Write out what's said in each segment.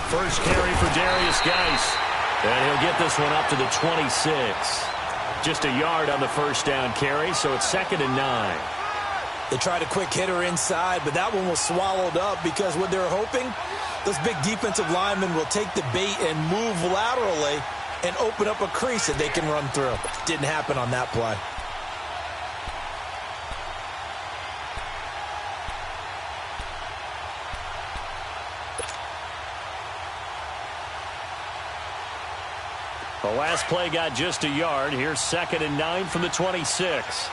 First carry for Darius Geis. And he'll get this one up to the 26. Just a yard on the first down carry, so it's 2nd and 9. They tried a quick hitter inside, but that one was swallowed up because what they're hoping, those big defensive linemen will take the bait and move laterally and open up a crease that they can run through. Didn't happen on that play. The last play got just a yard. Here's 2nd and 9 from the 26.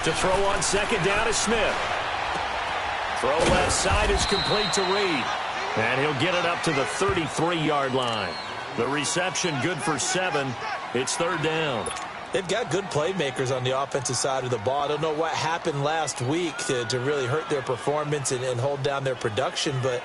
To throw on 2nd down is Smith. Throw left side is complete to Reed. And he'll get it up to the 33-yard line. The reception good for 7. It's 3rd down. They've got good playmakers on the offensive side of the ball. I don't know what happened last week to really hurt their performance and hold down their production, but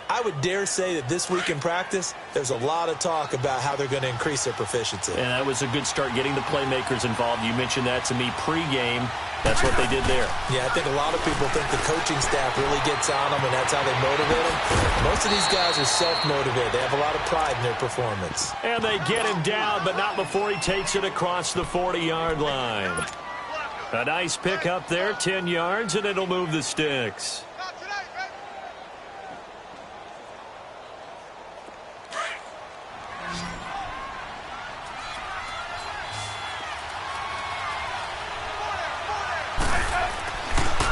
I would dare say that this week in practice, there's a lot of talk about how they're going to increase their proficiency. And that was a good start, getting the playmakers involved. You mentioned that to me pregame. That's what they did there. Yeah, I think a lot of people think the coaching staff really gets on them, and that's how they motivate them. Most of these guys are self-motivated. They have a lot of pride in their performance. And they get him down, but not before he takes it across the 40-yard line. A nice pick up there, 10 yards, and it'll move the sticks.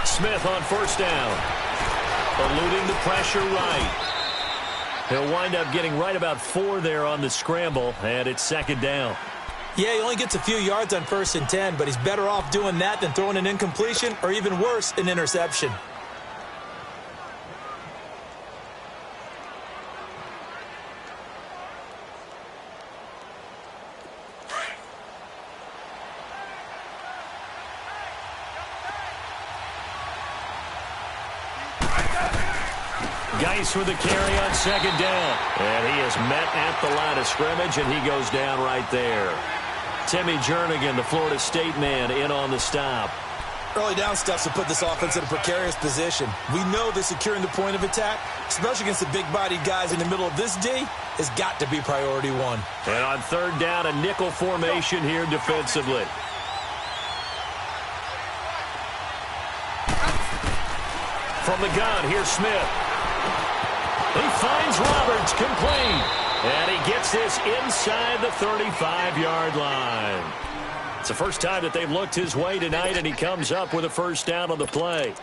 Smith on first down. Eluding the pressure right. He'll wind up getting right about 4 there on the scramble, and it's 2nd down. Yeah, he only gets a few yards on 1st and 10, but he's better off doing that than throwing an incompletion or even worse, an interception. Geis with the carry on 2nd down. And he is met at the line of scrimmage, and he goes down right there. Timmy Jernigan, the Florida State man, in on the stop. Early down stuff to put this offense in a precarious position. We know that securing the point of attack, especially against the big-bodied guys in the middle of this D, has got to be priority 1. And on 3rd down, a nickel formation here defensively. From the gun, here's Smith. He finds Roberts, complete. And he gets this inside the 35-yard line. It's the first time that they've looked his way tonight, and he comes up with a first down on the play.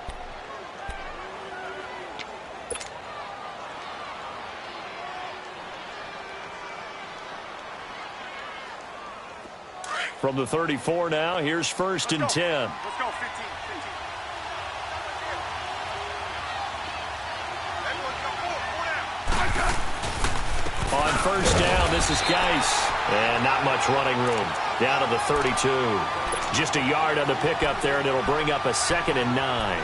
From the 34 now, here's 1st and 10. Let's go, 15. On first down, this is Geis. And not much running room. Down to the 32. Just a yard on the pickup there, and it'll bring up a 2nd and 9.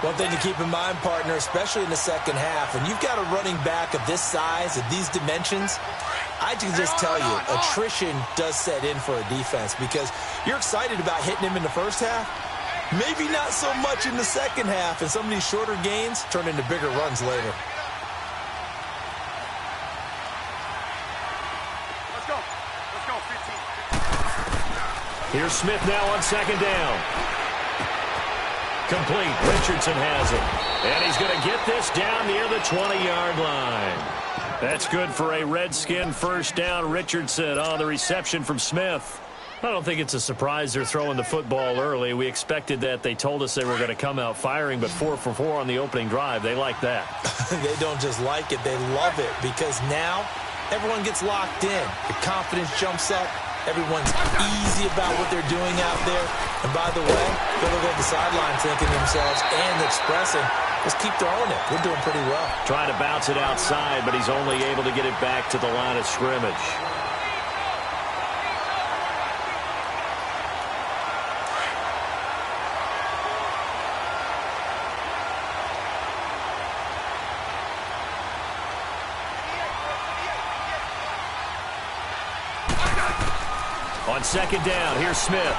One thing to keep in mind, partner, especially in the second half, when you've got a running back of this size, of these dimensions, I can just tell you, attrition does set in for a defense because you're excited about hitting him in the first half. Maybe not so much in the second half, and some of these shorter gains turn into bigger runs later. Here's Smith now on 2nd down. Complete. Richardson has it. And he's going to get this down near the 20-yard line. That's good for a Redskin first down. Richardson on the reception from Smith. I don't think it's a surprise they're throwing the football early. We expected that. They told us they were going to come out firing, but 4 for 4 on the opening drive. They like that. They don't just like it. They love it because now everyone gets locked in. The confidence jumps up. Everyone's easy about what they're doing out there. And by the way, they'll look at the sideline thinking to themselves and expressing, just keep throwing it. We're doing pretty well. Trying to bounce it outside, but he's only able to get it back to the line of scrimmage. On 2nd down, here's Smith.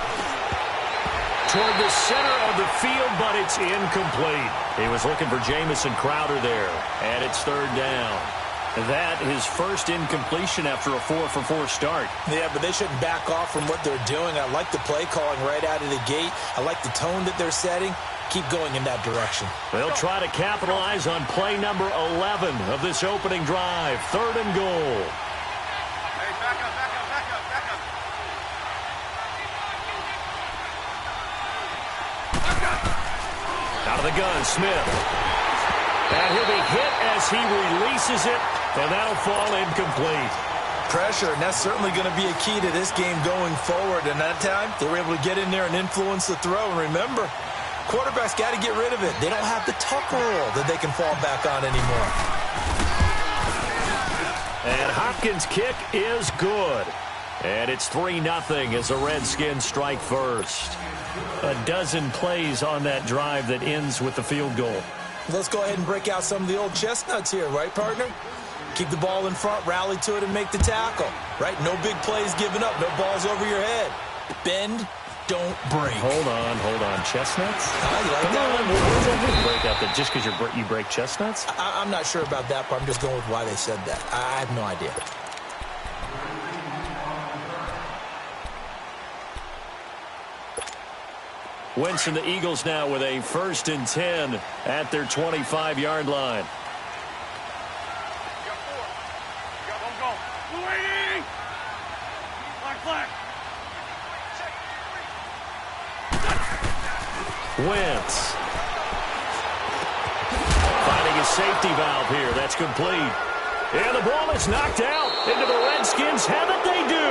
toward the center of the field, but it's incomplete. He was looking for Jamison Crowder there, and it's third down. That his first incompletion after a 4-for-4 start. Yeah, but they shouldn't back off from what they're doing. I like the play calling right out of the gate. I like the tone that they're setting. Keep going in that direction. They'll try to capitalize on play number 11 of this opening drive. Third and goal. Hey, back up. Out of the gun, Smith. And he'll be hit as he releases it, and that'll fall incomplete. Pressure, and that's certainly going to be a key to this game going forward. And that time, they were able to get in there and influence the throw. And remember, quarterbacks got to get rid of it. They don't have the tuck roll that they can fall back on anymore. And Hopkins' kick is good. And it's 3-0 as the Redskins strike first. A dozen plays on that drive that ends with the field goal. Let's go ahead and break out some of the old chestnuts here, right, partner? Keep the ball in front, rally to it, and make the tackle, right? No big plays given up, no balls over your head. Bend, don't break. Hold on. Chestnuts? You like that one? What does that mean? Break out just because you break chestnuts? I'm not sure about that part. I'm just going with why they said that. I have no idea. Wentz and the Eagles now with a 1st and 10 at their 25-yard line. Wentz finding a safety valve here. That's complete. And the ball is knocked out into the Redskins. Have it they do.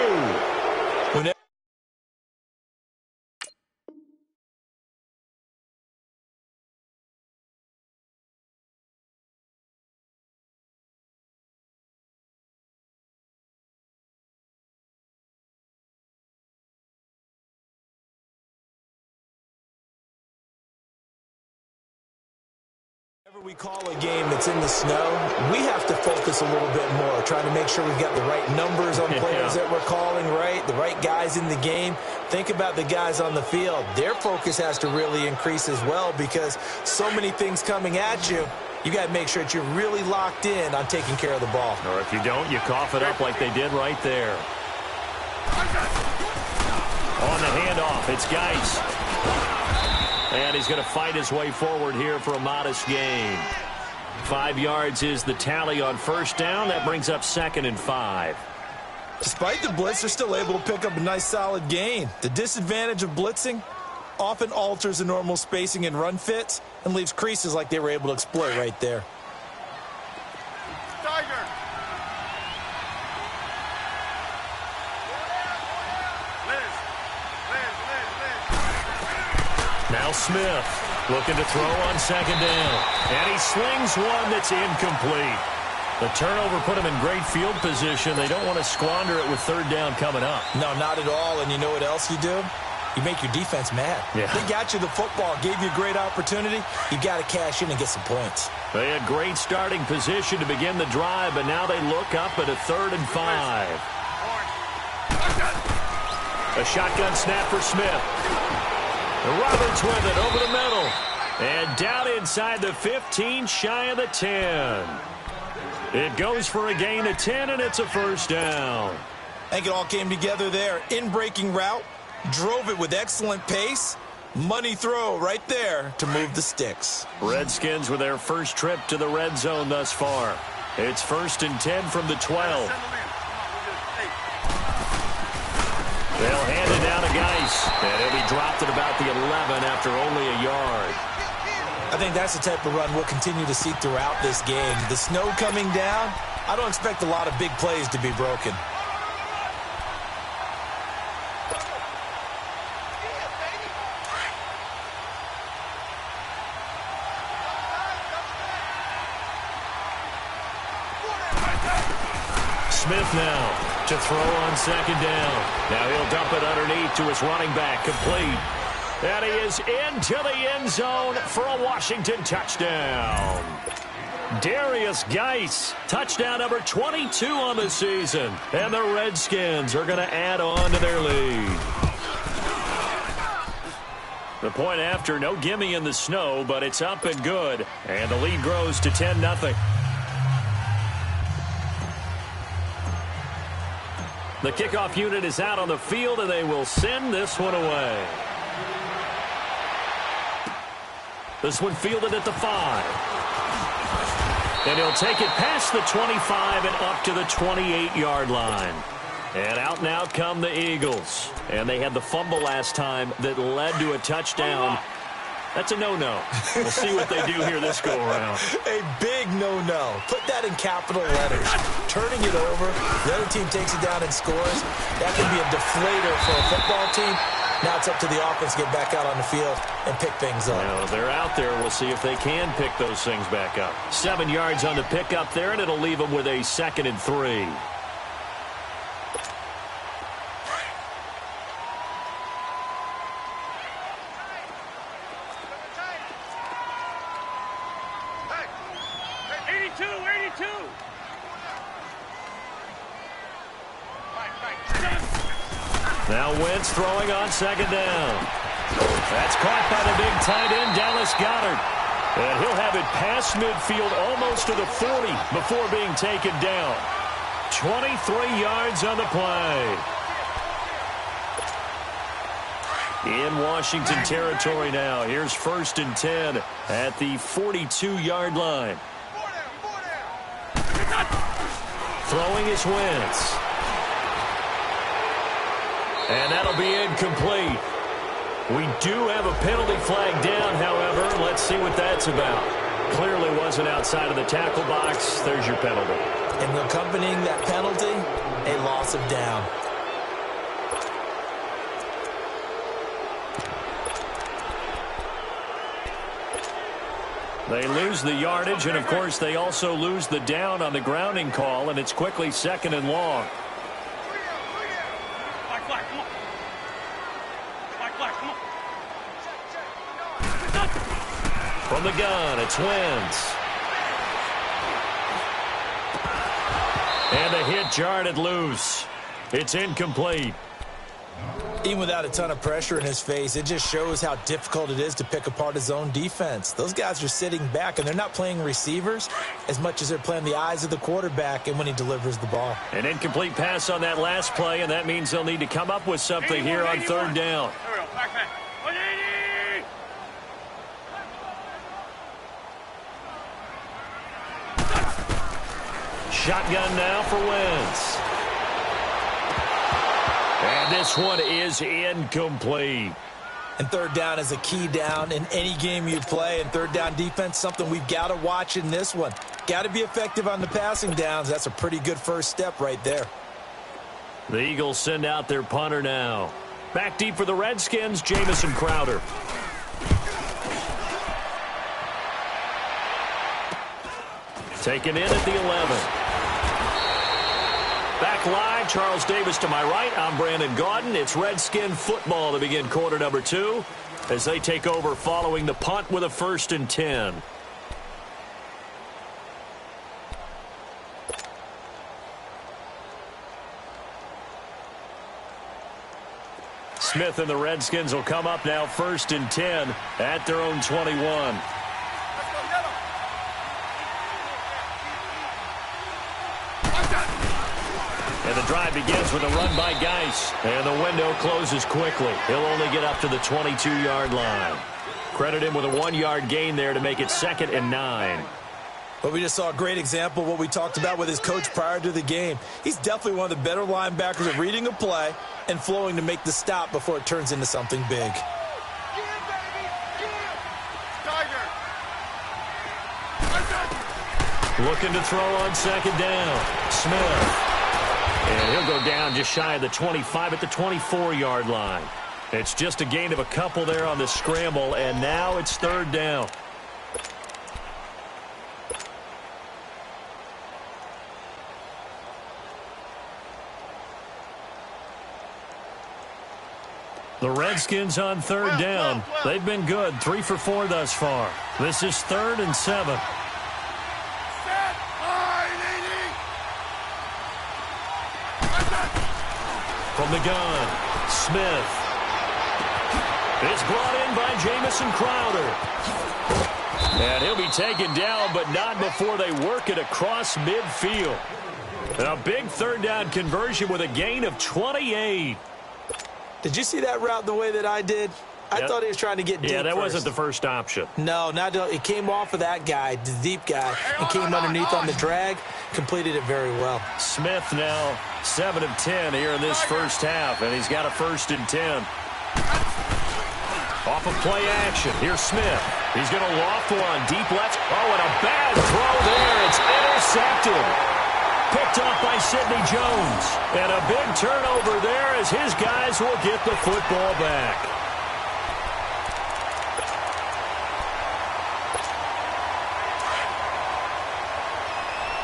Whenever we call a game that's in the snow, we have to focus a little bit more, trying to make sure we've got the right numbers on players that we're calling, right? The right guys in the game. Think about the guys on the field. Their focus has to really increase as well because so many things coming at you. You got to make sure that you're really locked in on taking care of the ball. Or if you don't, you cough it up like they did right there. On the handoff, it's Geis. And he's going to fight his way forward here for a modest gain. 5 yards is the tally on first down. That brings up 2nd and 5. Despite the blitz, they're still able to pick up a nice solid gain. The disadvantage of blitzing often alters the normal spacing and run fits and leaves creases like they were able to exploit right there. Tiger. Now Smith looking to throw on 2nd down. And he slings one that's incomplete. The turnover put him in great field position. They don't want to squander it with 3rd down coming up. No, not at all. And you know what else you do? You make your defense mad. Yeah. They got you the football, gave you a great opportunity. You got to cash in and get some points. They had great starting position to begin the drive, but now they look up at a 3rd and 5. A shotgun snap for Smith. Roberts with it over the middle. And down inside the 15, shy of the 10. It goes for a gain of 10, and it's a 1st down. I think it all came together there. In-breaking route, drove it with excellent pace. Money throw right there to move the sticks. Redskins with their first trip to the red zone thus far. It's 1st and 10 from the 12. They'll hand it down to Geis. And he'll be dropped at about the 11 after only a yard. I think that's the type of run we'll continue to see throughout this game. The snow coming down, I don't expect a lot of big plays to be broken. Smith now to throw on 2nd down. Now he'll dump it underneath to his running back, complete. And he is into the end zone for a Washington touchdown. Darius Geis, touchdown number 22 on the season. And the Redskins are going to add on to their lead. The point after, no gimme in the snow, but it's up and good. And the lead grows to 10-0. The kickoff unit is out on the field, and they will send this one away. This one fielded at the 5. And he'll take it past the 25 and up to the 28-yard line. And out now come the Eagles. And they had the fumble last time that led to a touchdown. That's a no-no. We'll see what they do here this go-around. A big no-no. Put that in capital letters. Turning it over, the other team takes it down and scores. That can be a deflator for a football team. Now it's up to the offense to get back out on the field and pick things up. Well, they're out there. We'll see if they can pick those things back up. 7 yards on the pickup there, and it'll leave them with a 2nd and 3. Now Wentz throwing on 2nd down. That's caught by the big tight end, Dallas Goedert. And he'll have it past midfield almost to the 40 before being taken down. 23 yards on the play. In Washington territory now. Here's 1st and 10 at the 42-yard line. Throwing is Wentz. And that'll be incomplete. We do have a penalty flag down, however. Let's see what that's about. Clearly wasn't outside of the tackle box. There's your penalty. And accompanying that penalty, a loss of down. They lose the yardage, and, of course, they also lose the down on the grounding call, and it's quickly 2nd and long. From the gun, it's Wentz. And a hit jarred it loose. It's incomplete. Even without a ton of pressure in his face, it just shows how difficult it is to pick apart his own defense. Those guys are sitting back, and they're not playing receivers as much as they're playing the eyes of the quarterback and when he delivers the ball. An incomplete pass on that last play, and that means they'll need to come up with something here on 3rd down. Shotgun now for Wentz. And this one is incomplete. And 3rd down is a key down in any game you play. And 3rd down defense, something we've got to watch in this one. Got to be effective on the passing downs. That's a pretty good first step right there. The Eagles send out their punter now. Back deep for the Redskins, Jamison Crowder. Taken in at the 11. Back live, Charles Davis to my right. I'm Brandon Gaudin. It's Redskin football to begin quarter number 2 as they take over following the punt with a 1st and 10. Smith and the Redskins will come up now 1st and 10 at their own 21. And the drive begins with a run by Geis. And the window closes quickly. He'll only get up to the 22-yard line. Credit him with a 1-yard gain there to make it 2nd and 9. But we just saw a great example of what we talked about with his coach prior to the game. He's definitely one of the better linebackers at reading a play and flowing to make the stop before it turns into something big. Looking to throw on 2nd down. Smith. And he'll go down just shy of the 25 at the 24-yard line. It's just a gain of a couple there on the scramble, and now it's 3rd down. The Redskins on 3rd down. They've been good, 3 for 4 thus far. This is 3rd and 7. From the gun, Smith. It's brought in by Jamison Crowder. And he'll be taken down, but not before they work it across midfield. A big third down conversion with a gain of 28. Did you see that route the way that I did? I thought he was trying to get deep. Yeah, that first. wasn't the first option. No, not it came off of that guy, the deep guy, and came underneath on the drag. Completed it very well. Smith now 7 of 10 here in this first half, and he's got a 1st and 10. Off of play action. Here's Smith. He's going to loft one. Deep left. Oh, and a bad throw there. It's intercepted. Picked up by Sidney Jones. And a big turnover there as his guys will get the football back.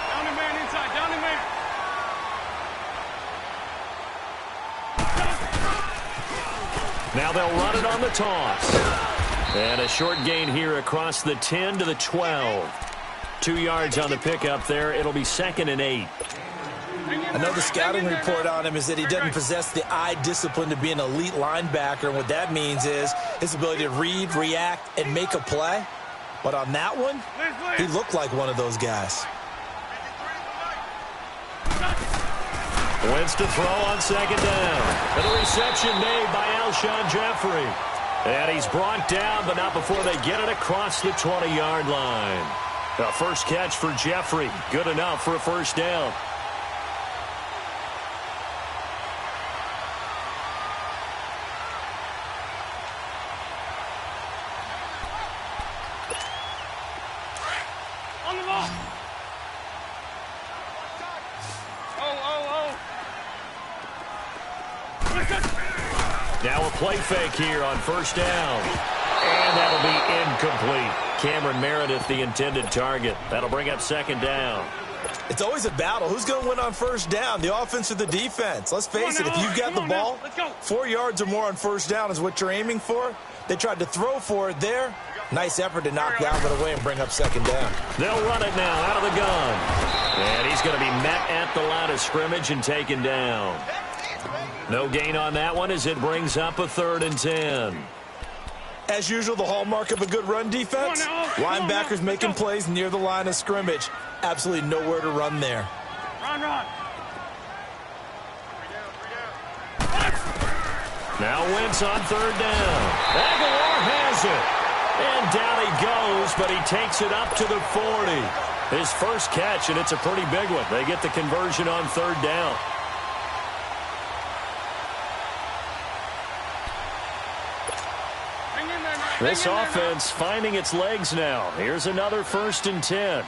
Down the man inside. Down the man. Now they'll run it on the toss. And a short gain here across the 10 to the 12. 2 yards on the pickup there. It'll be 2nd and 8. I know the scouting report on him is that he doesn't possess the eye discipline to be an elite linebacker. And what that means is his ability to read, react, and make a play. But on that one, he looked like one of those guys. Wentz to throw on 2nd down. And a reception made by Alshon Jeffrey. And he's brought down, but not before they get it across the 20-yard line. The first catch for Jeffrey. Good enough for a 1st down. On the ball. Now a play fake here on 1st down. And that'll be incomplete. Cameron Meredith, the intended target. That'll bring up 2nd down. It's always a battle. Who's going to win on 1st down, the offense or the defense? Let's face it, if you've got the ball, 4 yards or more on 1st down is what you're aiming for. They tried to throw for it there. Nice effort to knock that one away and bring up 2nd down. They'll run it now out of the gun. And he's going to be met at the line of scrimmage and taken down. No gain on that one as it brings up a 3rd and 10. As usual, the hallmark of a good run defense, linebackers making plays near the line of scrimmage. Absolutely nowhere to run there. Run. Now Wentz on 3rd down. Aguilar has it. And down he goes, but he takes it up to the 40. His first catch, and it's a pretty big one. They get the conversion on 3rd down. This offense finding its legs now. Here's another 1st and 10.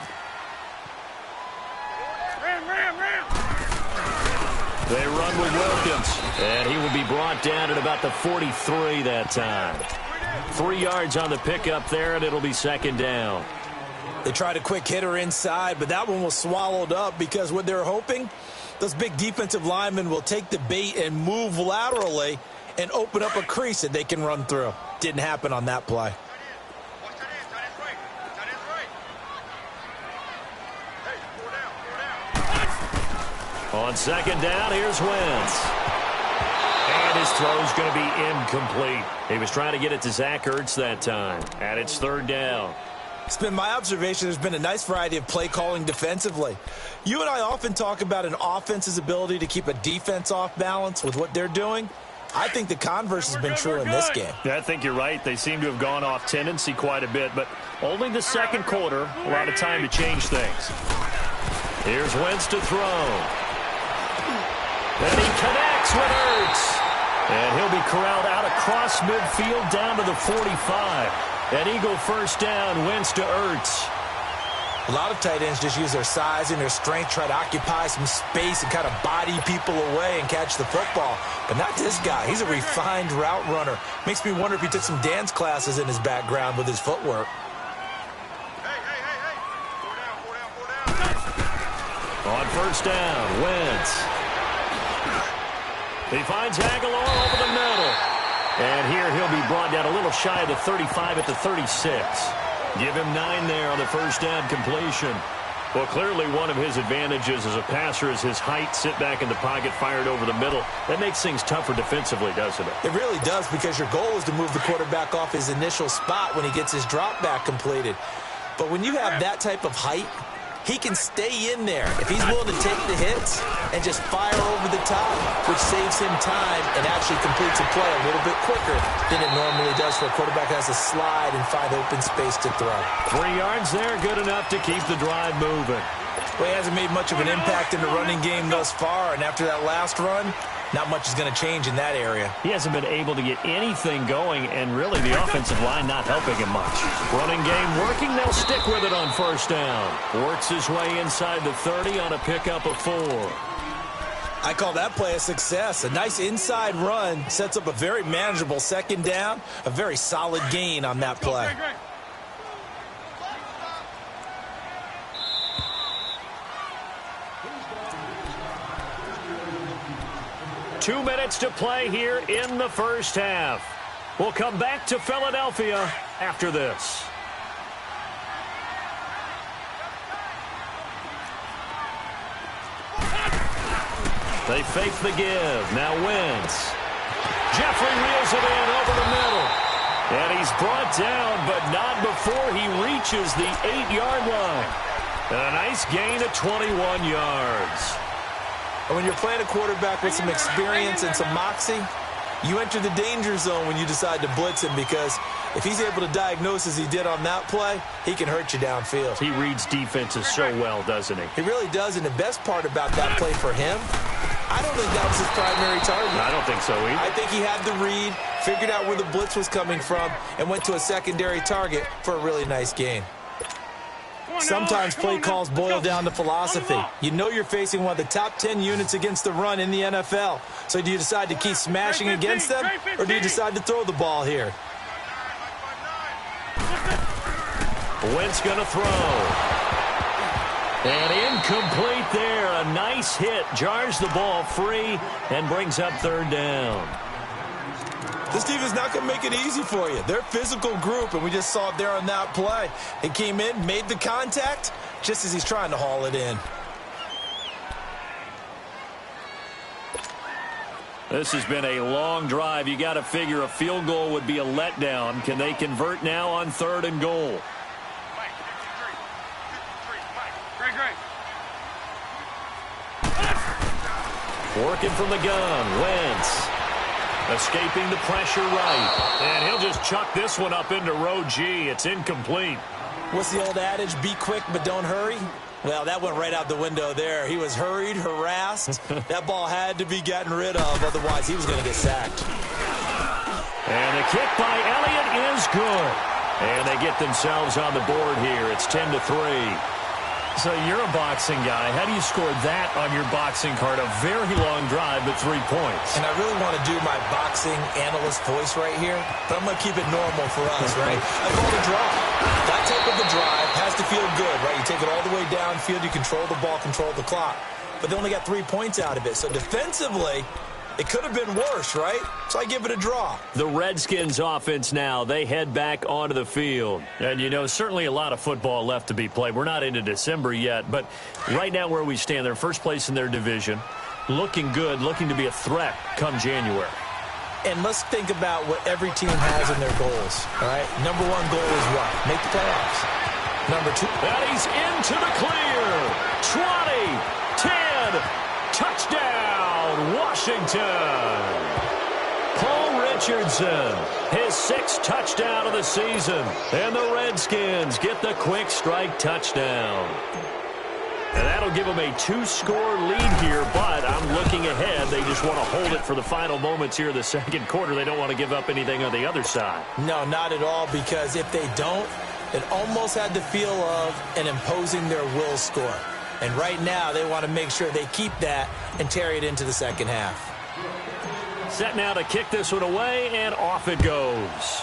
They run with Wilkins, and he will be brought down at about the 43 that time. 3 yards on the pickup there, and it'll be 2nd down. They tried a quick hitter inside, but that one was swallowed up because what they're hoping, those big defensive linemen will take the bait and move laterally and open up a crease that they can run through. Didn't happen on that play. On 2nd down, here's Wentz. And his throw's going to be incomplete. He was trying to get it to Zach Ertz that time. And it's 3rd down. It's been my observation there's been a nice variety of play calling defensively. You and I often talk about an offense's ability to keep a defense off balance with what they're doing. I think the converse has been true in this game. Yeah, I think you're right. They seem to have gone off tendency quite a bit, but only the 2nd quarter, a lot of time to change things. Here's Wentz to throw. And he connects with Ertz. And he'll be corralled out across midfield down to the 45. An Eagle 1st down, Wentz to Ertz. A lot of tight ends just use their size and their strength, try to occupy some space and kind of body people away and catch the football. But not this guy. He's a refined route runner. Makes me wonder if he took some dance classes in his background with his footwork. On 1st down, Wentz. He finds Aguilar over the middle. And here he'll be brought down a little shy of the 35 at the 36. Give him 9 there on the 1st down completion. Well, clearly one of his advantages as a passer is his height. Sit back in the pocket, fired over the middle. That makes things tougher defensively, doesn't it? It really does, because your goal is to move the quarterback off his initial spot when he gets his drop back completed. But when you have that type of height, he can stay in there if he's willing to take the hits and just fire over the top, which saves him time and actually completes a play a little bit quicker than it normally does for a quarterback who has to slide and find open space to throw. 3 yards there, good enough to keep the drive moving. Well, he hasn't made much of an impact in the running game thus far, and after that last run, not much is going to change in that area. He hasn't been able to get anything going, and really the offensive line not helping him much. Running game working, they'll stick with it on first down. Works his way inside the 30 on a pickup of 4. I call that play a success. A nice inside run sets up a very manageable second down, a very solid gain on that play. 2 minutes to play here in the first half. We'll come back to Philadelphia after this. They fake the give. Now Wentz. Jeffrey reels it in over the middle. And he's brought down, but not before he reaches the 8-yard line. And a nice gain of 21 yards. And when you're playing a quarterback with some experience and some moxie, you enter the danger zone when you decide to blitz him, because if he's able to diagnose as he did on that play, he can hurt you downfield. He reads defenses so well, doesn't he? He really does, and the best part about that play for him, I don't think that was his primary target. I don't think so either. I think he had the read, figured out where the blitz was coming from, and went to a secondary target for a really nice gain. Sometimes play calls boil down to philosophy. You know you're facing one of the top 10 units against the run in the NFL. So do you decide to keep smashing against them, or do you decide to throw the ball here? Wentz going to throw. And incomplete there. A nice hit. Jars the ball free and brings up third down. This team is not going to make it easy for you. They're a physical group, and we just saw it there on that play. He came in, made the contact, just as he's trying to haul it in. This has been a long drive. You got to figure a field goal would be a letdown. Can they convert now on 3rd and goal? Working from the gun, Wentz. Escaping the pressure right. And he'll just chuck this one up into row G. It's incomplete. What's the old adage? Be quick, but don't hurry? Well, that went right out the window there. He was hurried, harassed. That ball had to be gotten rid of, otherwise he was going to get sacked. And the kick by Elliott is good. And they get themselves on the board here. It's 10-3. So you're a boxing guy. How do you score that on your boxing card? A very long drive, but 3 points. And I really want to do my boxing analyst voice right here, but I'm going to keep it normal for us, right? I call it a drive. That type of a drive has to feel good, right? You take it all the way downfield, you control the ball, control the clock. But they only got 3 points out of it. So defensively, it could have been worse, right? So I give it a draw. The Redskins offense now, they head back onto the field. And, you know, certainly a lot of football left to be played. We're not into December yet, but right now where we stand, they're first place in their division, looking good, looking to be a threat come January. And let's think about what every team has in their goals, all right? Number 1 goal is what? Make the playoffs. Number 2. And he's into the clear. 20, 10, touchdown, Washington. Paul Richardson, his 6th touchdown of the season. And the Redskins get the quick strike touchdown. And that'll give them a 2-score lead here, but I'm looking ahead. They just want to hold it for the final moments here of the second quarter. They don't want to give up anything on the other side. No, not at all, because if they don't, it almost had the feel of an imposing their will score. And right now, they want to make sure they keep that and carry it into the second half. Set now to kick this one away, and off it goes.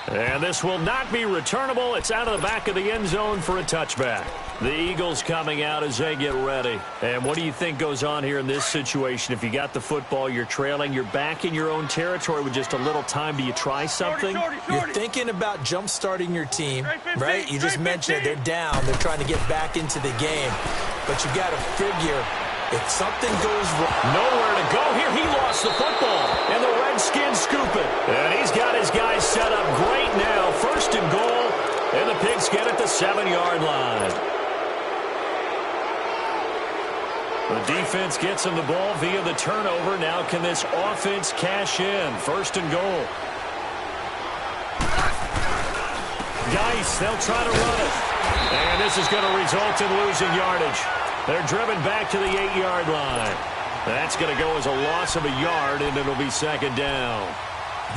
And this will not be returnable. It's out of the back of the end zone for a touchback. The Eagles coming out as they get ready. And what do you think goes on here in this situation? If you got the football, you're trailing, you're back in your own territory with just a little time. Do you try something? You're thinking about jump-starting your team, right? You just mentioned it. They're down. They're trying to get back into the game. But you got to figure if something goes wrong. Nowhere to go here. He lost the football. And the Redskins scoop it. And he's got his guys set up great now. First and goal. And the Pigskin at the 7-yard line. The defense gets him the ball via the turnover. Now can this offense cash in? First and goal. Geis, they'll try to run it. And this is going to result in losing yardage. They're driven back to the 8-yard line. That's going to go as a loss of a yard, and it'll be second down.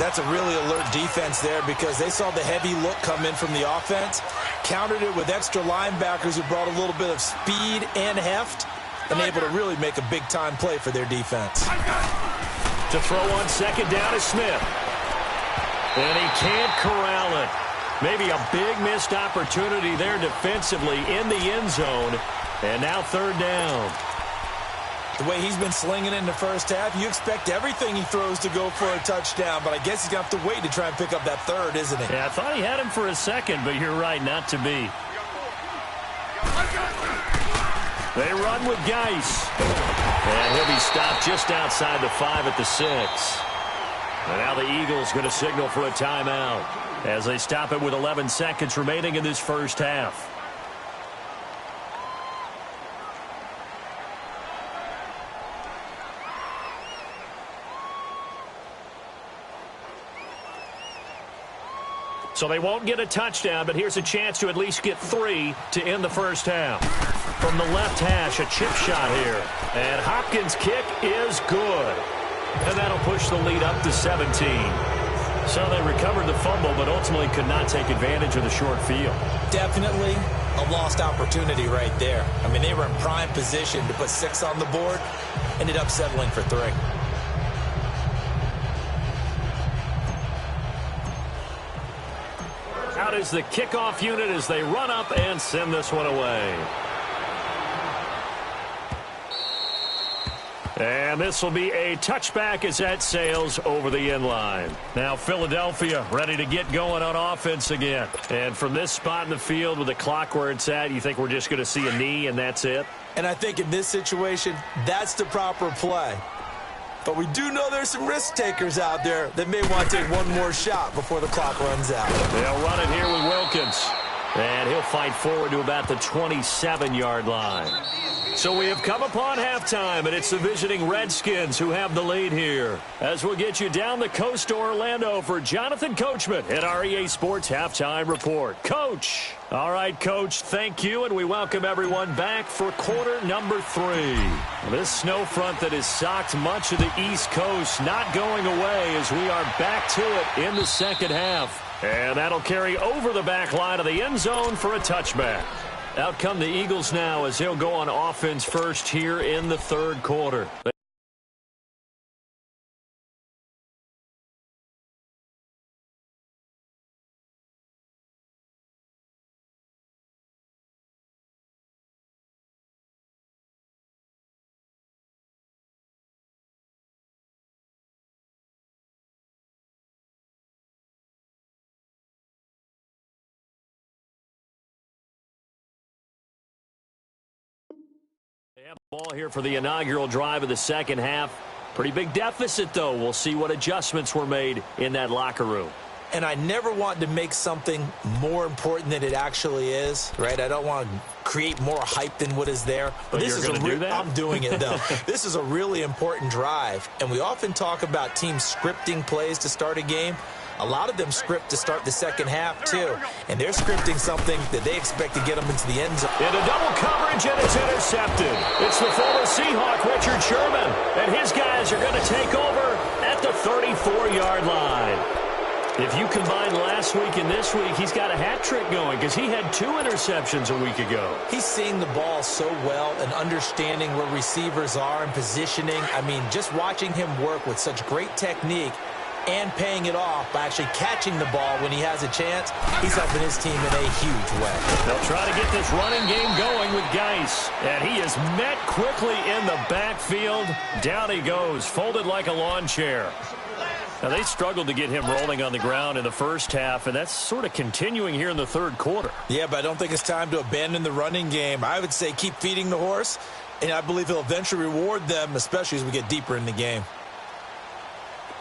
That's a really alert defense there because they saw the heavy look come in from the offense, countered it with extra linebackers who brought a little bit of speed and heft, and able to really make a big-time play for their defense. To throw on second down is Smith. And he can't corral it. Maybe a big missed opportunity there defensively in the end zone. And now third down. The way he's been slinging in the first half, you expect everything he throws to go for a touchdown, but I guess he's going to have to wait to try and pick up that third, isn't he? Yeah, I thought he had him for a second, but you're right, not to be. They run with Geis. And he'll be stopped just outside the 5 at the 6. And now the Eagles going to signal for a timeout as they stop it with 11 seconds remaining in this first half. So they won't get a touchdown, but here's a chance to at least get 3 to end the first half. From the left hash, a chip shot here. And Hopkins' kick is good. And that'll push the lead up to 17. So they recovered the fumble, but ultimately could not take advantage of the short field. Definitely a lost opportunity right there. I mean, they were in prime position to put 6 on the board, ended up settling for 3. Out is the kickoff unit as they run up and send this one away. And this will be a touchback as that sails over the end line. Now Philadelphia ready to get going on offense again. And from this spot in the field with the clock where it's at, you think we're just going to see a knee and that's it? And I think in this situation, that's the proper play. But we do know there's some risk takers out there that may want to take one more shot before the clock runs out. They'll run it here with Wilkins. And he'll fight forward to about the 27-yard line. So we have come upon halftime, and it's the visiting Redskins who have the lead here. As we'll get you down the coast to Orlando for Jonathan Coachman at our EA Sports Halftime Report. Coach. All right, Coach, thank you, and we welcome everyone back for quarter number 3. This snow front that has socked much of the East Coast not going away as we are back to it in the second half. And that'll carry over the back line of the end zone for a touchback. Out come the Eagles now as they'll go on offense first here in the third quarter. They have the ball here for the inaugural drive of the second half. Pretty big deficit, though. We'll see what adjustments were made in that locker room. And I never want to make something more important than it actually is, right? I don't want to create more hype than what is there. But this is do that? I'm doing it, though. This is a really important drive. And we often talk about teams scripting plays to start a game. A lot of them script to start the second half, too. And they're scripting something that they expect to get them into the end zone. Into double coverage, and it's intercepted. It's the former Seahawk, Richard Sherman. And his guys are going to take over at the 34-yard line. If you combine last week and this week, he's got a hat trick going because he had 2 interceptions a week ago. He's seeing the ball so well and understanding where receivers are and positioning. I mean, just watching him work with such great technique, and paying it off by actually catching the ball when he has a chance. He's helping his team in a huge way. They'll try to get this running game going with Geis. And he is met quickly in the backfield. Down he goes, folded like a lawn chair. Now, they struggled to get him rolling on the ground in the first half, and that's sort of continuing here in the third quarter. Yeah, but I don't think it's time to abandon the running game. I would say keep feeding the horse, and I believe he'll eventually reward them, especially as we get deeper in the game.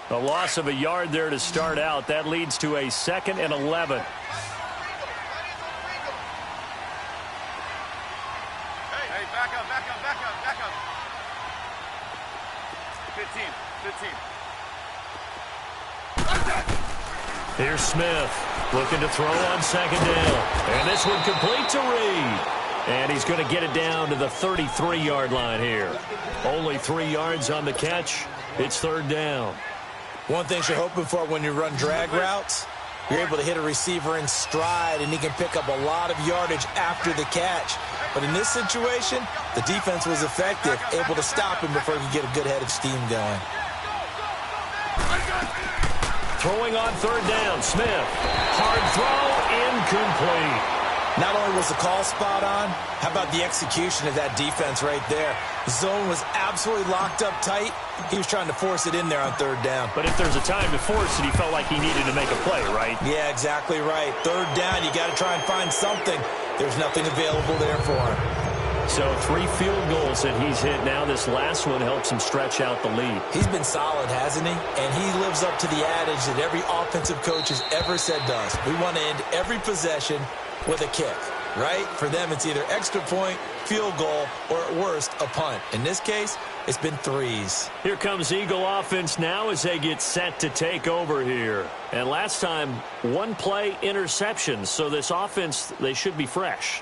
A loss of a yard there to start out. That leads to a 2nd and 11. Hey, back up, back up, back up, back up. 15, 15. Here's Smith looking to throw on 2nd down. And this one complete to Reed. And he's going to get it down to the 33-yard line here. Only 3 yards on the catch. It's 3rd down. One thing you're hoping for when you run drag routes, you're able to hit a receiver in stride, and he can pick up a lot of yardage after the catch. But in this situation, the defense was effective, able to stop him before he could get a good head of steam going. Throwing on 3rd down, Smith. Hard throw, incomplete. Not only was the call spot on, how about the execution of that defense right there? The zone was absolutely locked up tight. He was trying to force it in there on 3rd down. But if there's a time to force it, he felt like he needed to make a play, right? Yeah, exactly right. 3rd down, you got to try and find something. There's nothing available there for him. So 3 field goals that he's hit now. This last one helps him stretch out the lead. He's been solid, hasn't he? And he lives up to the adage that every offensive coach has ever said to us. We want to end every possession with a kick, right? For them, it's either extra point, field goal, or at worst, a punt. In this case, it's been 3s. Here comes Eagle offense now as they get set to take over here. And last time, 1-play interception. So this offense, they should be fresh.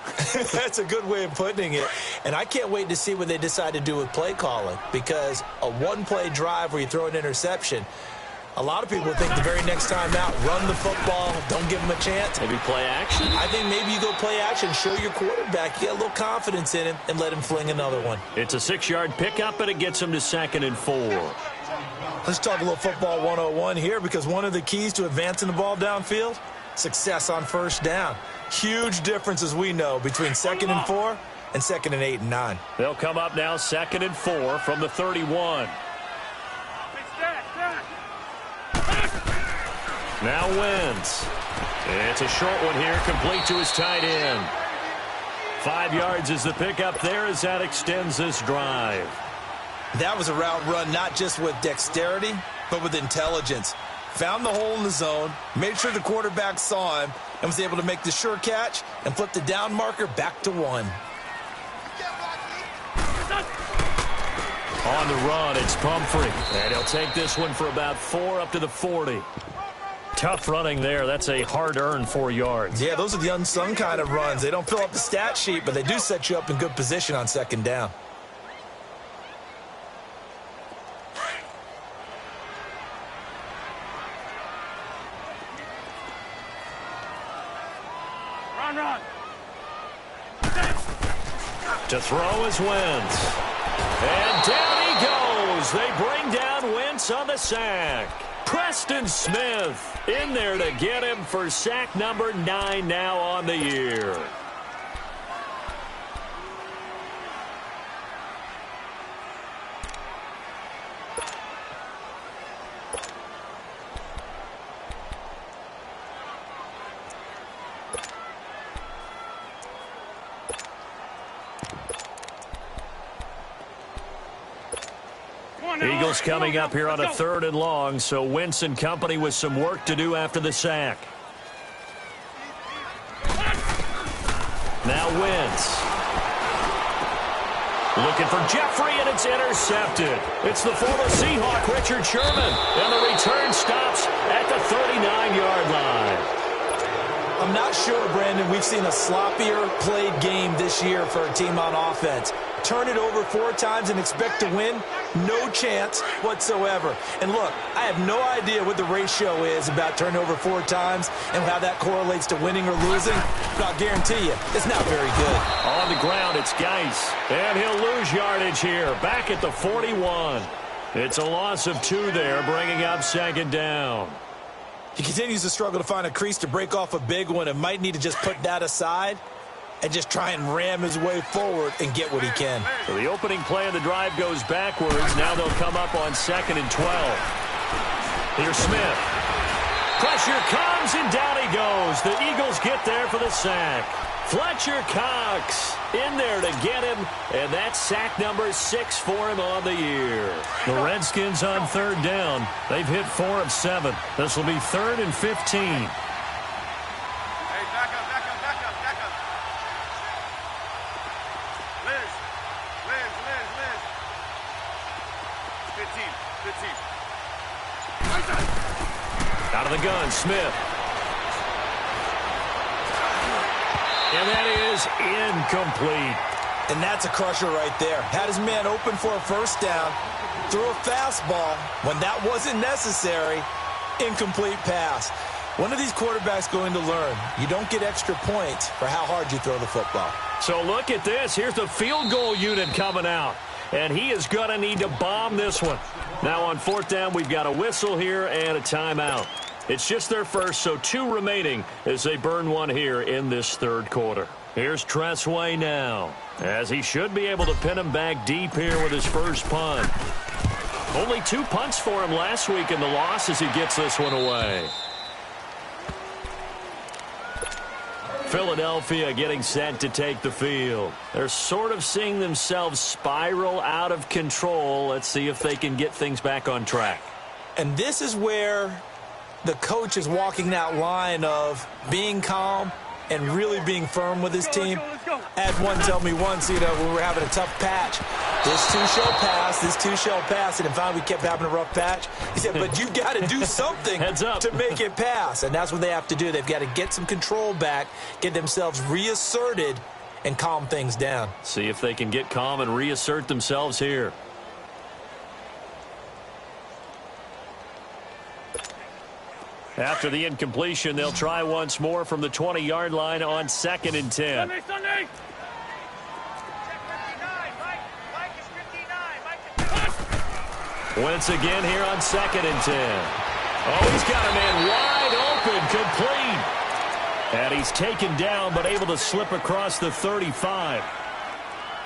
That's a good way of putting it. And I can't wait to see what they decide to do with play calling, because a 1-play drive where you throw an interception, a lot of people think the very next time out, run the football, don't give him a chance. Maybe play action? I think maybe you go play action, show your quarterback, you get a little confidence in him, and let him fling another one. It's a 6-yard pickup, and it gets him to 2nd and 4. Let's talk a little football 101 here, because one of the keys to advancing the ball downfield, success on 1st down. Huge difference, as we know, between 2nd and 4 and 2nd and 8 and 9. They'll come up now 2nd and 4 from the 31. Now Wentz. It's a short one here, complete to his tight end. 5 yards is the pickup there as that extends this drive. That was a route run not just with dexterity, but with intelligence. Found the hole in the zone, made sure the quarterback saw him, and was able to make the sure catch and flip the down marker back to 1. On the run, it's Pumphrey. And he'll take this one for about 4 up to the 40. Tough running there. That's a hard-earned 4 yards. Yeah, those are the unsung kind of runs. They don't fill up the stat sheet, but they do set you up in good position on 2nd down. Run. To throw is Wentz. And down he goes. They bring down Wentz on the sack. Preston Smith in there to get him for sack number 9 now on the year. Eagles coming up here on a 3rd and long, so Wentz and company with some work to do after the sack. Now Wentz. Looking for Jeffrey, and it's intercepted. It's the former Seahawk, Richard Sherman, and the return stops at the 39-yard line. I'm not sure, Brandon, we've seen a sloppier played game this year for a team on offense. Turn it over 4 times and expect to win? No chance whatsoever. And look, I have no idea what the ratio is about turnover 4 times and how that correlates to winning or losing, but I'll guarantee you, it's not very good. On the ground, it's Geis, and he'll lose yardage here, back at the 41. It's a loss of 2 there, bringing up second down. He continues to struggle to find a crease to break off a big one and might need to just put that aside and just try and ram his way forward and get what he can. So the opening play of the drive goes backwards. Now they'll come up on 2nd and 12. Here's Smith. Pressure comes, and down he goes. The Eagles get there for the sack. Fletcher Cox in there to get him, and that's sack number 6 for him on the year. The Redskins on 3rd down. They've hit 4 of 7. This will be 3rd and 15. Hey, back up. Liz. 15. Out of the gun, Smith. And that is incomplete. And that's a crusher right there. Had his man open for a first down, threw a fastball when that wasn't necessary, incomplete pass. One of these quarterbacks going to learn, you don't get extra points for how hard you throw the football. So look at this. Here's the field goal unit coming out. And he is going to need to bomb this one. Now on 4th down, we've got a whistle here and a timeout. It's just their first, so 2 remaining as they burn one here in this 3rd quarter. Here's Tressway now, as he should be able to pin him back deep here with his first punt. Only 2 punts for him last week in the loss as he gets this one away. Philadelphia getting set to take the field. They're sort of seeing themselves spiral out of control. Let's see if they can get things back on track. And this is where the coach is walking that line of being calm and really being firm with his team. I had one tell me once, when we were having a tough patch, this too shall pass, and finally we kept having a rough patch. He said, but you've got to do something to make it pass, and that's what they have to do. They've got to get some control back, get themselves reasserted, and calm things down. See if they can get calm and reassert themselves here. After the incompletion, they'll try once more from the 20-yard line on 2nd and 10. Sunday. Wentz again here on 2nd and 10. Oh, he's got a man wide open, complete. And he's taken down, but able to slip across the 35.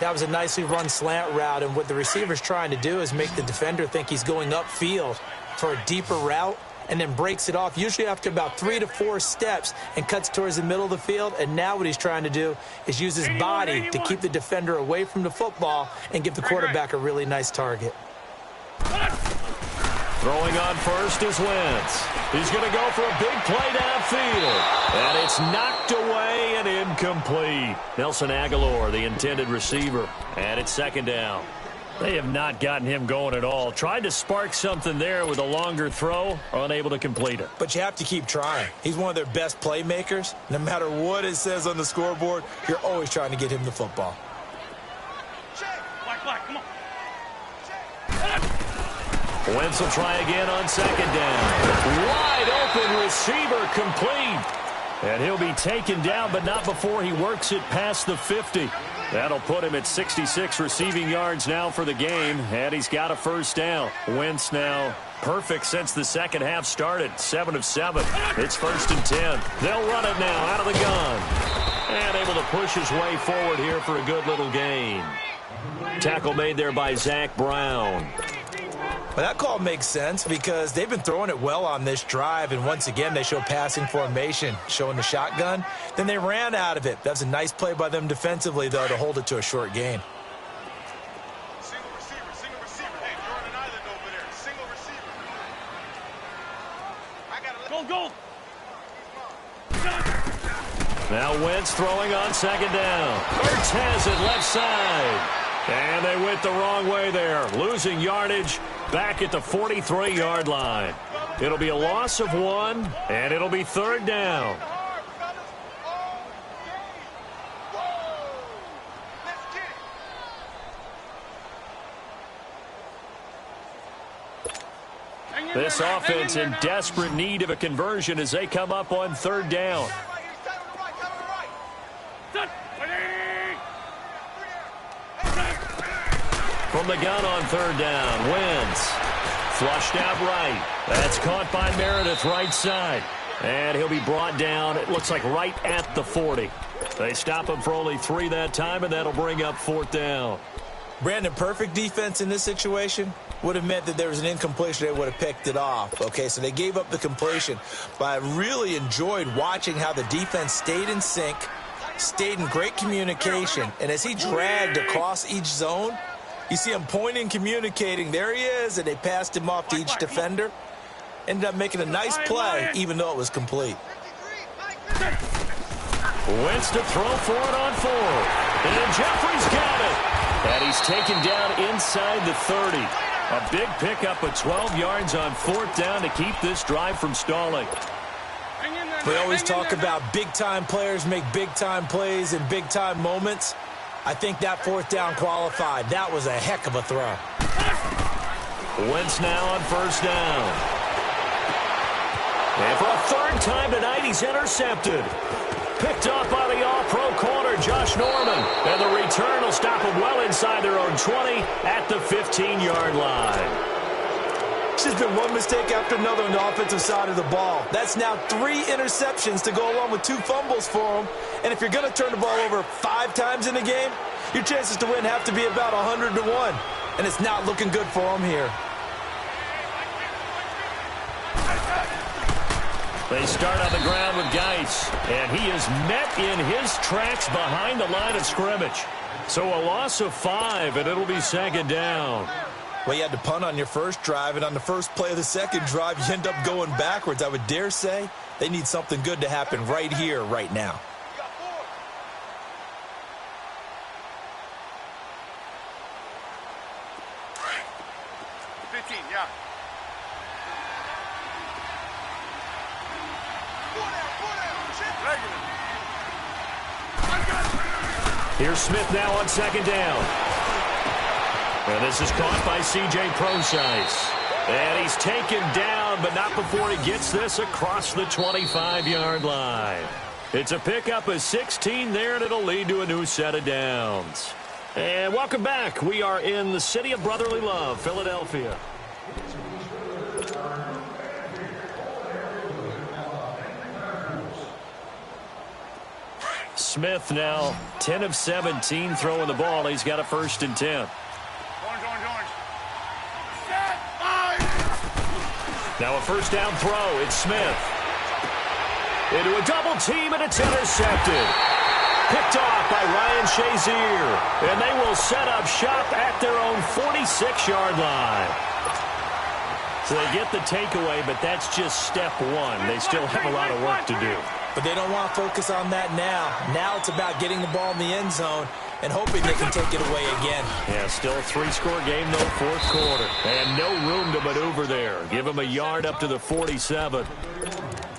That was a nicely run slant route, and what the receiver's trying to do is make the defender think he's going upfield for a deeper route, and then breaks it off, usually after about 3 to 4 steps, and cuts towards the middle of the field. And now what he's trying to do is use his body to keep the defender away from the football and give the quarterback a really nice target. Throwing on first is Wentz. He's going to go for a big play downfield. And it's knocked away and incomplete. Nelson Aguilar, the intended receiver. And it's 2nd down. They have not gotten him going at all. Tried to spark something there with a longer throw, unable to complete it. But you have to keep trying. He's one of their best playmakers. No matter what it says on the scoreboard, you're always trying to get him the football. Black, come on. Wentz will try again on 2nd down. Wide open receiver, complete. And he'll be taken down, but not before he works it past the 50. That'll put him at 66 receiving yards now for the game, and he's got a first down. Wentz now perfect since the second half started, 7 of 7. It's 1st and 10. They'll run it now out of the gun. And able to push his way forward here for a good little gain. Tackle made there by Zach Brown. Well, that call makes sense because they've been throwing it well on this drive, and once again they show passing formation, showing the shotgun. Then they ran out of it. That's a nice play by them defensively, though, to hold it to a short gain. Single receiver. Hey, you're on an island over there. Single receiver. I got it. Goal. Now Wentz throwing on 2nd down. Ertz has it left side. And they went the wrong way there, losing yardage back at the 43-yard line. It'll be a loss of 1, and it'll be 3rd down. This offense in desperate need of a conversion as they come up on 3rd down. From From the gun on third down, Wentz. Flushed out right. That's caught by Meredith right side. And he'll be brought down, it looks like right at the 40. They stop him for only 3 that time, and that'll bring up fourth down. Brandon, perfect defense in this situation would have meant that there was an incompletion. They would have picked it off. Okay, so they gave up the completion. But I really enjoyed watching how the defense stayed in sync, stayed in great communication. And as he dragged across each zone, you see him pointing, communicating. There he is, and they passed him off to each defender. Ended up making a nice play, even though it was complete. Wentz to throw for it on 4. And Jeffrey's got it. And he's taken down inside the 30. A big pickup of 12 yards on fourth down to keep this drive from stalling. We always talk about big-time players make big-time plays in big-time moments. I think that fourth down qualified. That was a heck of a throw. Wentz now on first down. And for a third time tonight, he's intercepted. Picked off by the all-pro corner, Josh Norman. And the return will stop him well inside their own 20 at the 15-yard line. It's just been one mistake after another on the offensive side of the ball. That's now 3 interceptions to go along with 2 fumbles for him. And if you're going to turn the ball over 5 times in a game, your chances to win have to be about 100 to 1. And it's not looking good for him here. They start on the ground with Geis, and he is met in his tracks behind the line of scrimmage. So a loss of 5, and it'll be second down. Well, you had to punt on your first drive, and on the first play of the second drive, you end up going backwards. I would dare say they need something good to happen right here, right now. Here's Smith now on second down. And this is caught by C.J. Procise. And he's taken down, but not before he gets this across the 25-yard line. It's a pickup of 16 there, and it'll lead to a new set of downs. And welcome back. We are in the city of brotherly love, Philadelphia. Smith now 10 of 17 throwing the ball. He's got a 1st and 10. Orange. Now a first down throw. It's Smith. Into a double team, and it's intercepted. Picked off by Ryan Shazier. And they will set up shop at their own 46-yard line. So they get the takeaway, but that's just step 1. They still have a lot of work to do. But they don't want to focus on that now. Now it's about getting the ball in the end zone and hoping they can take it away again. Yeah, still a 3-score game, though, fourth quarter. And no room to maneuver there. Give them a yard up to the 47.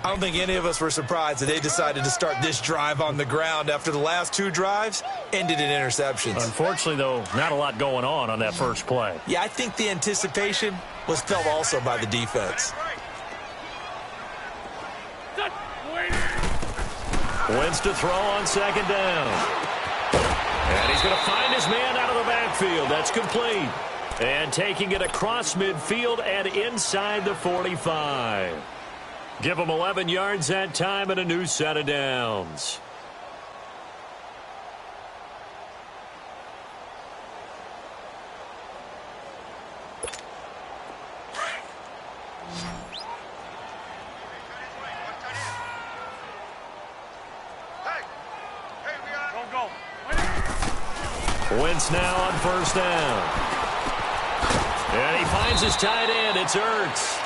I don't think any of us were surprised that they decided to start this drive on the ground after the last 2 drives ended in interceptions. Unfortunately, though, not a lot going on that first play. Yeah, I think the anticipation was felt also by the defense. Wentz to throw on second down. And he's going to find his man out of the backfield. That's complete. And taking it across midfield and inside the 45. Give him 11 yards that time and a new set of downs. Wentz now on first down. And he finds his tight end. It's Ertz.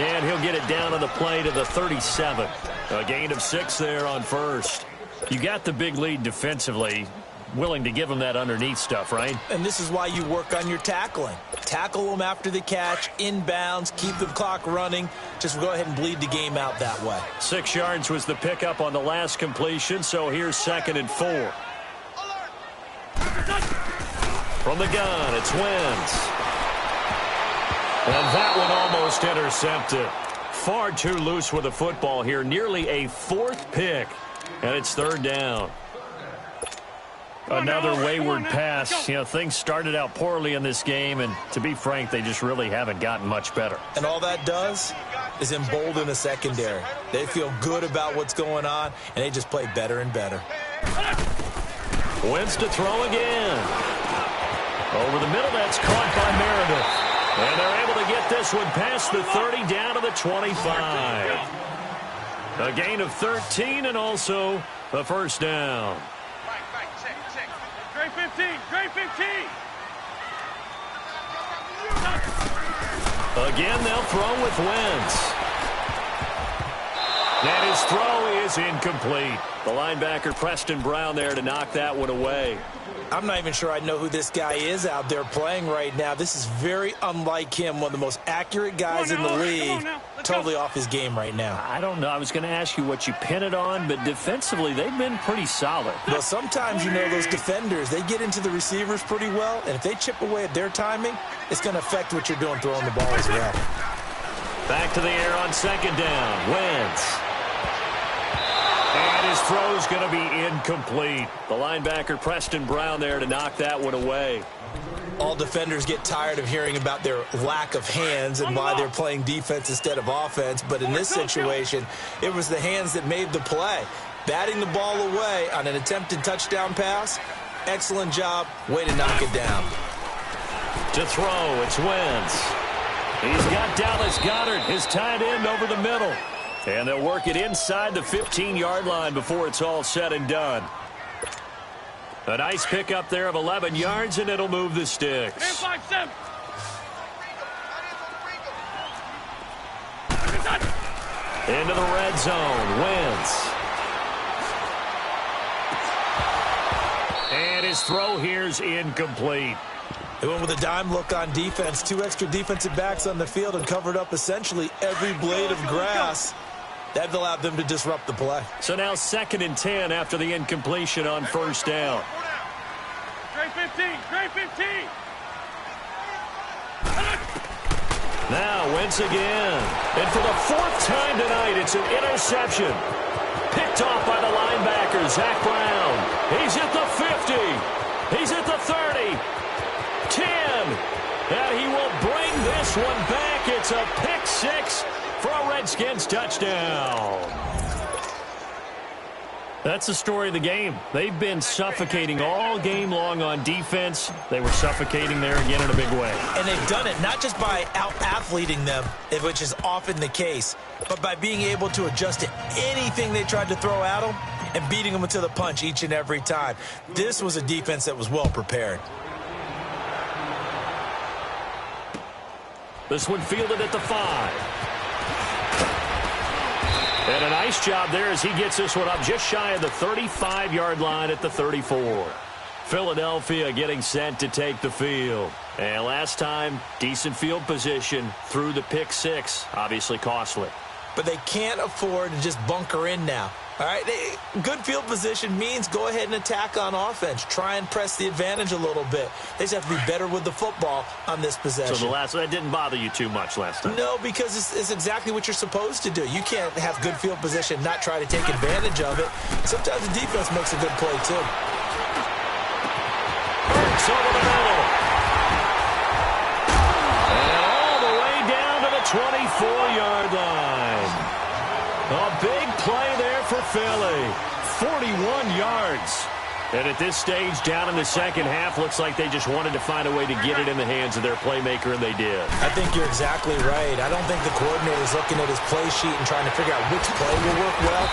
And he'll get it down on the play to the 37. A gain of 6 there on first. You got the big lead defensively. Willing to give him that underneath stuff, right? And this is why you work on your tackling. Tackle them after the catch, inbounds, keep the clock running. Just go ahead and bleed the game out that way. 6 yards was the pickup on the last completion, so here's 2nd and 4. From the gun, it's Wentz. And that one almost intercepted. Far too loose with the football here. Nearly a 4th pick. And it's 3rd down. Another wayward pass. You know, things started out poorly in this game, and to be frank, they just really haven't gotten much better. And all that does is embolden the secondary. They feel good about what's going on, and they just play better and better. Wentz to throw again. Over the middle, that's caught by Meredith. And they're able to get this one past the 30 down to the 25. A gain of 13 and also a first down. Trey 15, Trey 15. Again, they'll throw with Wentz. And his throw is incomplete. The linebacker, Preston Brown, there to knock that one away. I'm not even sure I know who this guy is out there playing right now. This is very unlike him, one of the most accurate guys in the league. Totally off his game right now. I don't know. I was going to ask you what you pin it on, but defensively, they've been pretty solid. Well, sometimes, you know, those defenders, they get into the receivers pretty well, and if they chip away at their timing, it's going to affect what you're doing throwing the ball as well. Back to the air on second down. Wentz. And his throw's going to be incomplete. The linebacker, Preston Brown, there to knock that one away. All defenders get tired of hearing about their lack of hands and why they're playing defense instead of offense. But in this situation, it was the hands that made the play. Batting the ball away on an attempted touchdown pass. Excellent job. Way to knock it down. To throw, it's Wentz. He's got Dallas Goedert, his tight end, over the middle. And they'll work it inside the 15-yard line before it's all said and done. A nice pickup there of 11 yards, and it'll move the sticks. Into the red zone, Wentz. And his throw here's incomplete. They went with a dime look on defense. 2 extra defensive backs on the field and covered up essentially every blade of grass. That allowed them to disrupt the play. So now 2nd and 10 after the incompletion on first down. Trey 15, Trey 15. Now Wentz again. And for the 4th time tonight, it's an interception. Picked off by the linebacker, Zach Brown. He's at the 50. He's at the 30. 10. And he will bring this one back. It's a pick 6 for a Redskins touchdown. That's the story of the game. They've been suffocating all game long on defense. They were suffocating there again in a big way. And they've done it not just by out-athleting them, which is often the case, but by being able to adjust to anything they tried to throw at them and beating them to the punch each and every time. This was a defense that was well prepared. This one fielded at the 5. And a nice job there as he gets this one up just shy of the 35-yard line at the 34. Philadelphia getting set to take the field. And last time, decent field position through the pick 6. Obviously costly. But they can't afford to just bunker in now. All right, good field position means go ahead and attack on offense. Try and press the advantage a little bit. They just have to be better with the football on this possession. So that didn't bother you too much last time? No, because it's exactly what you're supposed to do. You can't have good field position, not try to take advantage of it. Sometimes the defense makes a good play, too. Hurts over the middle. And all the way down to the 24-yard line. A big play there for Philly. 41 yards. And at this stage, down in the second half, looks like they just wanted to find a way to get it in the hands of their playmaker, and they did. I think you're exactly right. I don't think the coordinator's looking at his play sheet and trying to figure out which play will work well.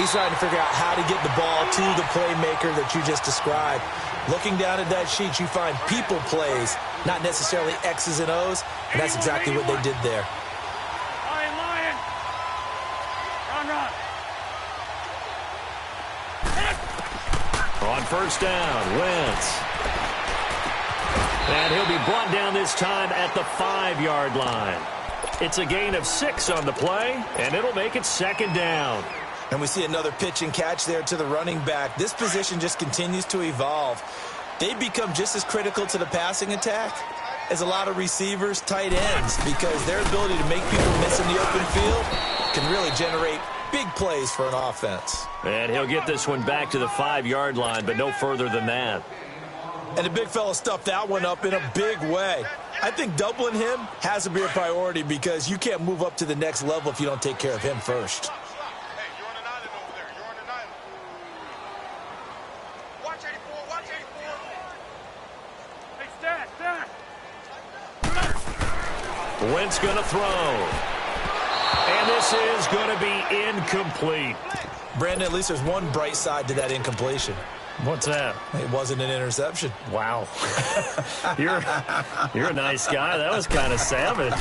He's trying to figure out how to get the ball to the playmaker that you just described. Looking down at that sheet, you find people plays, not necessarily X's and O's, and that's exactly what they did there. On first down, Wentz. And he'll be brought down this time at the 5-yard line. It's a gain of 6 on the play, and it'll make it 2nd down. And we see another pitch and catch there to the running back. This position just continues to evolve. They become just as critical to the passing attack as a lot of receivers, tight ends, because their ability to make people miss in the open field can really generate big plays for an offense. And he'll get this one back to the 5-yard line, but no further than that. And the big fella stuffed that one up in a big way. I think doubling him has to be a priority because you can't move up to the next level if you don't take care of him first. Hey, you're on an island over there. You're on an island. Watch 84. Watch 84. Hey, Stat. Wentz going to throw. And this is going to be incomplete. Brandon, at least there's one bright side to that incompletion. What's that? It wasn't an interception. Wow. You're a nice guy. That was kind of savage.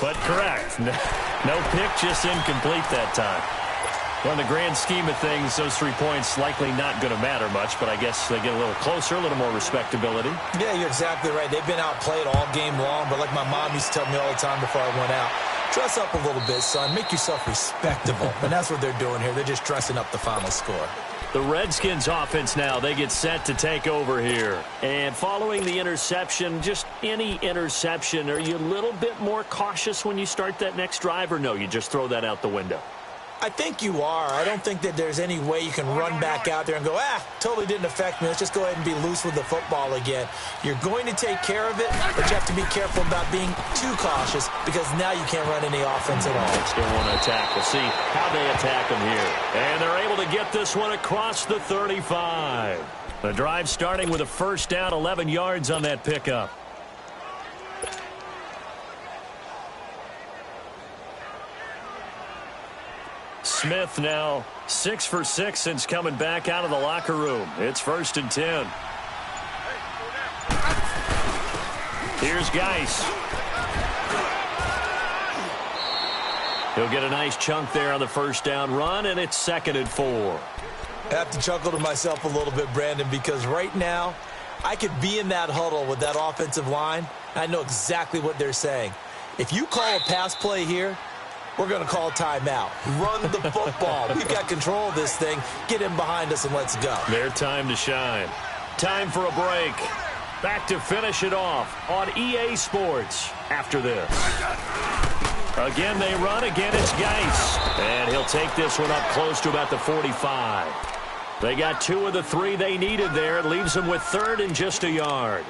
But correct. No pick, just incomplete that time. Well, in the grand scheme of things, those 3 points likely not going to matter much, but I guess they get a little closer, a little more respectability. Yeah, you're exactly right. They've been outplayed all game long, but like my mom used to tell me all the time before I went out, dress up a little bit, son. Make yourself respectable. And that's what they're doing here. They're just dressing up the final score. The Redskins offense now, they get set to take over here. And following the interception, just any interception, are you a little bit more cautious when you start that next drive, or no, you just throw that out the window? I think you are. I don't think that there's any way you can run back out there and go, totally didn't affect me. Let's just go ahead and be loose with the football again. You're going to take care of it, but you have to be careful about being too cautious because now you can't run any offense at all. Still want to attack. We'll see how they attack them here. And they're able to get this one across the 35. The drive starting with a first down, 11 yards on that pickup. Smith now 6 for 6 since coming back out of the locker room. It's 1st and 10. Here's Geis. He'll get a nice chunk there on the first down run, and it's 2nd and 4. I have to chuckle to myself a little bit, Brandon, because right now I could be in that huddle with that offensive line. I know exactly what they're saying. If you call a pass play here, we're going to call timeout. Run the football. We've got control of this thing. Get him behind us and let's go. Their time to shine. Time for a break. Back to finish it off on EA Sports after this. Again, they run. Again, it's Geis. And he'll take this one up close to about the 45. They got 2 of the 3 they needed there. It leaves them with 3rd and just a yard.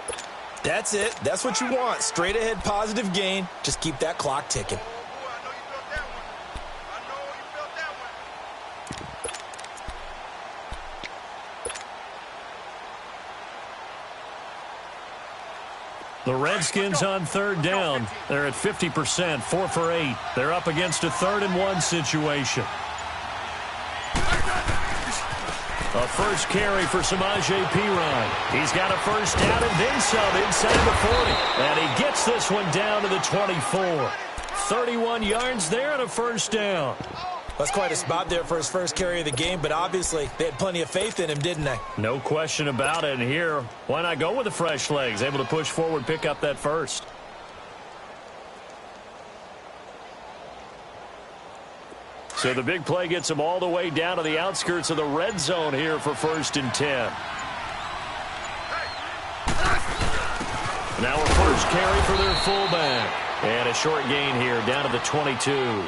That's it. That's what you want. Straight ahead positive gain. Just keep that clock ticking. The Redskins on 3rd down. They're at 50%, 4 for 8. They're up against a 3rd and 1 situation. A first carry for Samaje Perine. He's got a first down and then some inside the 40. And he gets this one down to the 24. 31 yards there and a first down. That's quite a spot there for his first carry of the game, but obviously they had plenty of faith in him, didn't they? No question about it. And here, why not go with the fresh legs? Able to push forward, pick up that first. So the big play gets them all the way down to the outskirts of the red zone here for 1st and 10. Now a first carry for their fullback. And a short gain here down to the 22.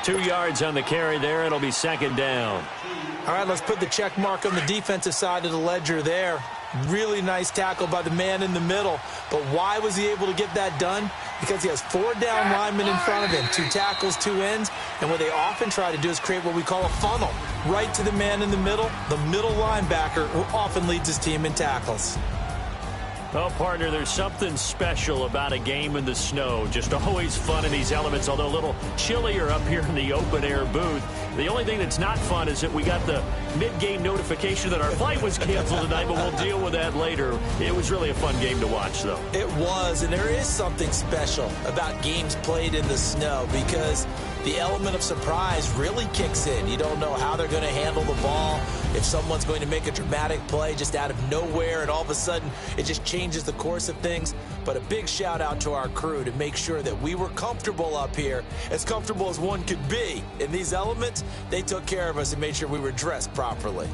2 yards on the carry there. It'll be 2nd down. All right, let's put the check mark on the defensive side of the ledger there. Really nice tackle by the man in the middle. But why was he able to get that done? Because he has 4 down linemen in front of him, 2 tackles, 2 ends. And what they often try to do is create what we call a funnel. Right to the man in the middle linebacker, who often leads his team in tackles. Well, partner, there's something special about a game in the snow. Just always fun in these elements, although a little chillier up here in the open-air booth. The only thing that's not fun is that we got the mid-game notification that our flight was canceled tonight, but we'll deal with that later. It was really a fun game to watch, though. It was, and there is something special about games played in the snow because the element of surprise really kicks in. You don't know how they're going to handle the ball, if someone's going to make a dramatic play just out of nowhere, and all of a sudden it just changes the course of things. But a big shout out to our crew to make sure that we were comfortable up here, as comfortable as one could be. In these elements, they took care of us and made sure we were dressed properly.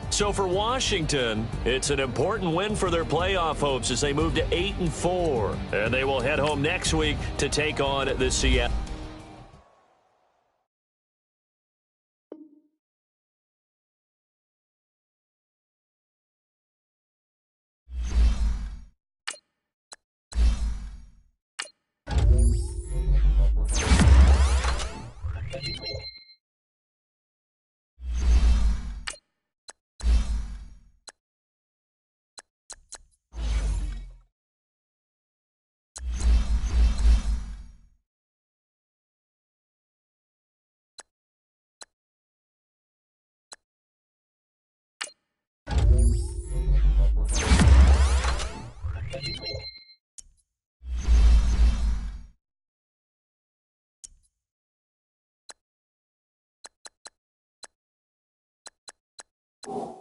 So for Washington, it's an important win for their playoff hopes as they move to 8-4. And they will head home next week to take on the Seattle. you.